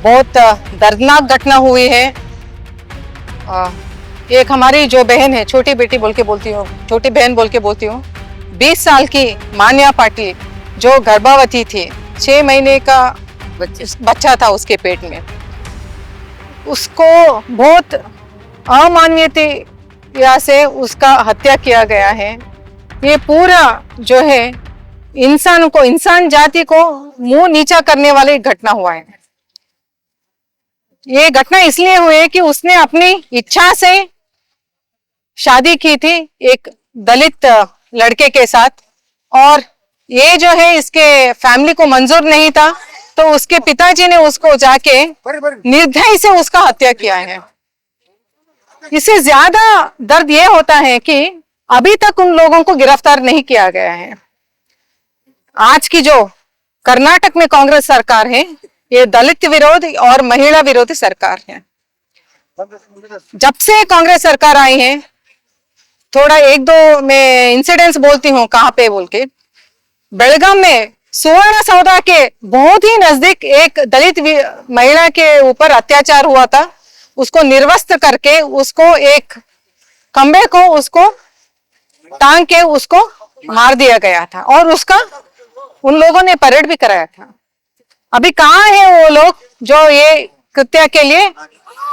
बहुत दर्दनाक घटना हुई है। एक हमारी जो बहन है, छोटी बेटी बोल के बोलती हूँ, छोटी बहन बोल के बोलती हूँ, 20 साल की मान्या पाटिल जो गर्भवती थी, 6 महीने का बच्चा था उसके पेट में, उसको बहुत अमानवीयता से उसका हत्या किया गया है। ये पूरा जो है इंसान जाति को मुंह नीचा करने वाली घटना हुआ है। ये घटना इसलिए हुई है कि उसने अपनी इच्छा से शादी की थी एक दलित लड़के के साथ, और ये जो है इसके फैमिली को मंजूर नहीं था, तो उसके पिताजी ने उसको जाके निर्दयी से उसका हत्या किया है। इससे ज्यादा दर्द ये होता है कि अभी तक उन लोगों को गिरफ्तार नहीं किया गया है। आज की जो कर्नाटक में कांग्रेस सरकार है, ये दलित विरोधी और महिला विरोधी सरकार है। जब से कांग्रेस सरकार आई है, थोड़ा एक दो मैं इंसिडेंट्स बोलती हूँ कहाँ पे बोल के। बेलगाम में सुवर्ण सौदा के बहुत ही नजदीक एक दलित महिला के ऊपर अत्याचार हुआ था। उसको निर्वस्त्र करके उसको एक खंबे को उसको टांग के उसको मार दिया गया था, और उसका उन लोगों ने परेड भी कराया था। अभी कहाँ है वो लोग जो ये कृत्य के लिए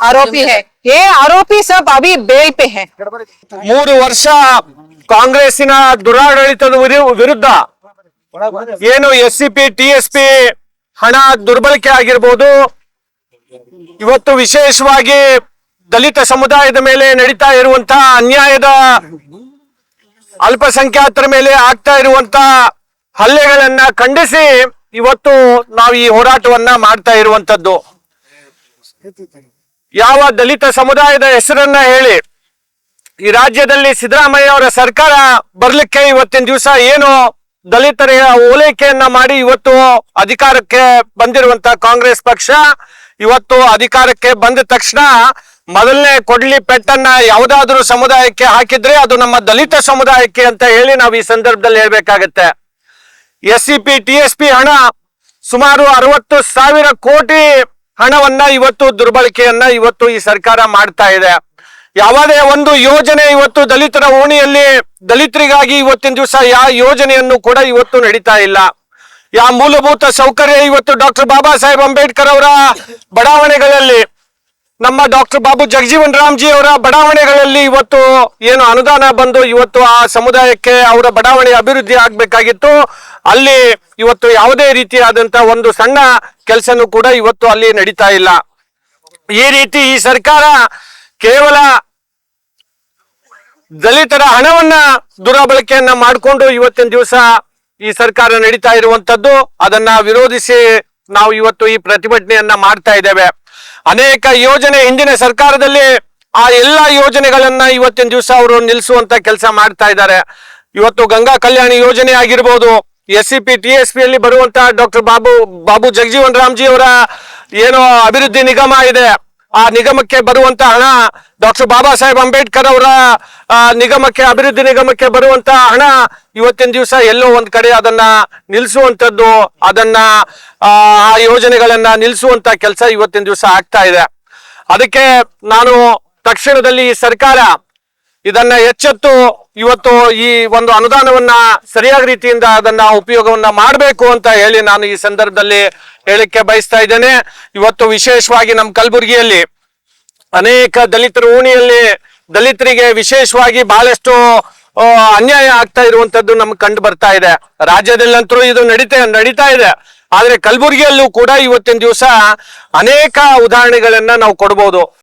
आरोपी है? ये आरोपी सब अभी बेल पे हैं। 3 ವರ್ಷ ಕಾಂಗ್ರೆಸ್ಸಿನ ದುರಾಡಳಿತದ ವಿರುದ್ಧ ಏನು ಎಸ್ಸಿಪಿ ಟಿಎಸ್ಪಿ ಹಣ ದುರ್ಬಳಕೆ ಆಗಿರಬಹುದು, ಇವತ್ತು ವಿಶೇಷವಾಗಿ ದಲಿತ ಸಮುದಾಯದ ಮೇಲೆ ನಡೀತಾ ಇರುವಂತಹ ಅನ್ಯಾಯದ, ಅಲ್ಪಸಂಖ್ಯಾತರ ಮೇಲೆ ಆಗ್ತಾ ಇರುವಂತಹ ಹಲ್ಲೆಗಳನ್ನ ಖಂಡಿಸಿ ಇವತ್ತು ನಾವು ಈ ಹೋರಾಟವನ್ನ ಮಾಡ್ತಾ ಇರುವಂತದ್ದು. ಯಾವ ದಲಿತ ಸಮುದಾಯದ ಹೆಸರನ್ನ ಹೇಳಿ ಈ ರಾಜ್ಯದಲ್ಲಿ ಸಿದ್ದರಾಮಯ್ಯ ಅವರ ಸರ್ಕಾರ ಬರ್ಲಿಕ್ಕೆ ಇವತ್ತಿನ ದಿವಸ ಏನು ದಲಿತರ ಓಲೈಕೆಯನ್ನ ಮಾಡಿ ಇವತ್ತು ಅಧಿಕಾರಕ್ಕೆ ಬಂದಿರುವಂತ ಕಾಂಗ್ರೆಸ್ ಪಕ್ಷ ಇವತ್ತು ಅಧಿಕಾರಕ್ಕೆ ಬಂದ ತಕ್ಷಣ ಮೊದಲನೇ ಕೊಡ್ಲಿ ಪೆಟ್ಟನ್ನ ಯಾವುದಾದ್ರೂ ಸಮುದಾಯಕ್ಕೆ ಹಾಕಿದ್ರೆ ಅದು ನಮ್ಮ ದಲಿತ ಸಮುದಾಯಕ್ಕೆ ಅಂತ ಹೇಳಿ ನಾವು ಈ ಸಂದರ್ಭದಲ್ಲಿ ಹೇಳ್ಬೇಕಾಗತ್ತೆ. ಎಸ್ಸಿಪಿ ಟಿಎಸ್ಪಿ ಹಣ ಸುಮಾರು 60,000 ಕೋಟಿ ಹಣವನ್ನ ಇವತ್ತು ದುರ್ಬಳಕೆಯನ್ನ ಇವತ್ತು ಈ ಸರ್ಕಾರ ಮಾಡ್ತಾ ಇದೆ. ಯಾವುದೇ ಒಂದು ಯೋಜನೆ ಇವತ್ತು ದಲಿತರ ಓಣಿಯಲ್ಲಿ ದಲಿತರಿಗಾಗಿ ಇವತ್ತಿನ ದಿವಸ ಯಾವ ಯೋಜನೆಯನ್ನು ಕೂಡ ಇವತ್ತು ನಡೀತಾ ಇಲ್ಲ. ಯಾವ ಮೂಲಭೂತ ಸೌಕರ್ಯ ಇವತ್ತು ಡಾಕ್ಟರ್ ಬಾಬಾ ಸಾಹೇಬ್ ಅಂಬೇಡ್ಕರ್ ಅವರ ಬಡಾವಣೆಗಳಲ್ಲಿ, ನಮ್ಮ ಡಾಕ್ಟರ್ ಬಾಬು ಜಗಜೀವನ್ ರಾಮ್ಜಿ ಅವರ ಬಡಾವಣೆಗಳಲ್ಲಿ ಇವತ್ತು ಏನು ಅನುದಾನ ಬಂದು ಇವತ್ತು ಆ ಸಮುದಾಯಕ್ಕೆ ಅವರ ಬಡಾವಣೆ ಅಭಿವೃದ್ಧಿ ಆಗ್ಬೇಕಾಗಿತ್ತು, ಅಲ್ಲಿ ಇವತ್ತು ಯಾವುದೇ ರೀತಿಯಾದಂತ ಒಂದು ಸಣ್ಣ ಕೆಲಸನೂ ಕೂಡ ಇವತ್ತು ಅಲ್ಲಿ ನಡೀತಾ ಇಲ್ಲ. ಈ ರೀತಿ ಈ ಸರ್ಕಾರ ಕೇವಲ ದಲಿತರ ಹಣವನ್ನ ದುರ್ಬಳಕೆಯನ್ನ ಮಾಡಿಕೊಂಡು ಇವತ್ತಿನ ದಿವಸ ಈ ಸರ್ಕಾರ ನಡೀತಾ ಇರುವಂತದ್ದು. ಅದನ್ನ ವಿರೋಧಿಸಿ ನಾವು ಇವತ್ತು ಈ ಪ್ರತಿಭಟನೆಯನ್ನ ಮಾಡ್ತಾ ಇದ್ದೇವೆ. ಅನೇಕ ಯೋಜನೆ ಹಿಂದಿನ ಸರ್ಕಾರದಲ್ಲಿ ಆ ಎಲ್ಲಾ ಯೋಜನೆಗಳನ್ನ ಇವತ್ತಿನ ದಿವಸ ಅವರು ನಿಲ್ಲಿಸುವಂತ ಕೆಲಸ ಮಾಡ್ತಾ ಇದ್ದಾರೆ. ಇವತ್ತು ಗಂಗಾ ಕಲ್ಯಾಣಿ ಯೋಜನೆ ಆಗಿರ್ಬೋದು, ಎಸ್ಸಿಪಿ ಟಿಎಸ್ಪಿ ಅಲ್ಲಿ ಬರುವಂತ ಡಾಕ್ಟರ್ ಬಾಬು ಜಗಜೀವನ್ ರಾಮ್ಜಿ ಅವರ ಏನೋ ಅಭಿವೃದ್ಧಿ ನಿಗಮ ಇದೆ, ಆ ನಿಗಮಕ್ಕೆ ಬರುವಂತ ಹಣ, ಡಾಕ್ಟರ್ ಬಾಬಾ ಸಾಹೇಬ್ ಅಂಬೇಡ್ಕರ್ ಅವರ ನಿಗಮಕ್ಕೆ, ಅಭಿವೃದ್ಧಿ ನಿಗಮಕ್ಕೆ ಬರುವಂತ ಹಣ ಇವತ್ತಿನ ದಿವಸ ಎಲ್ಲೋ ಒಂದ್ ಕಡೆ ಅದನ್ನ ನಿಲ್ಲಿಸುವಂತದ್ದು, ಅದನ್ನ ಆ ಯೋಜನೆಗಳನ್ನ ನಿಲ್ಲಿಸುವಂತ ಕೆಲಸ ಇವತ್ತಿನ ದಿವಸ ಆಗ್ತಾ ಇದೆ. ಅದಕ್ಕೆ ನಾನು ತಕ್ಷಣದಲ್ಲಿ ಈ ಸರ್ಕಾರ ಇದನ್ನ ಎಚ್ಚೆತ್ತು ಇವತ್ತು ಈ ಒಂದು ಅನುದಾನವನ್ನ ಸರಿಯಾದ ರೀತಿಯಿಂದ ಅದನ್ನ ಉಪಯೋಗವನ್ನ ಮಾಡಬೇಕು ಅಂತ ಹೇಳಿ ನಾನು ಈ ಸಂದರ್ಭದಲ್ಲಿ ಹೇಳಿಕೆ ಬಯಸ್ತಾ ಇದ್ದೇನೆ. ಇವತ್ತು ವಿಶೇಷವಾಗಿ ನಮ್ಮ ಕಲಬುರಗಿಯಲ್ಲಿ ಅನೇಕ ದಲಿತರ ಓಣಿಯಲ್ಲಿ ದಲಿತರಿಗೆ ವಿಶೇಷವಾಗಿ ಬಹಳಷ್ಟು ಅನ್ಯಾಯ ಆಗ್ತಾ ಇರುವಂತದ್ದು ನಮ್ಗೆ ಕಂಡು ಬರ್ತಾ ಇದೆ. ರಾಜ್ಯದಲ್ಲಂತರೂ ಇದು ನಡೀತಾ ಇದೆ, ಆದ್ರೆ ಕಲಬುರಗಿಯಲ್ಲೂ ಕೂಡ ಇವತ್ತಿನ ದಿವಸ ಅನೇಕ ಉದಾಹರಣೆಗಳನ್ನ ನಾವು ಕೊಡ್ಬೋದು.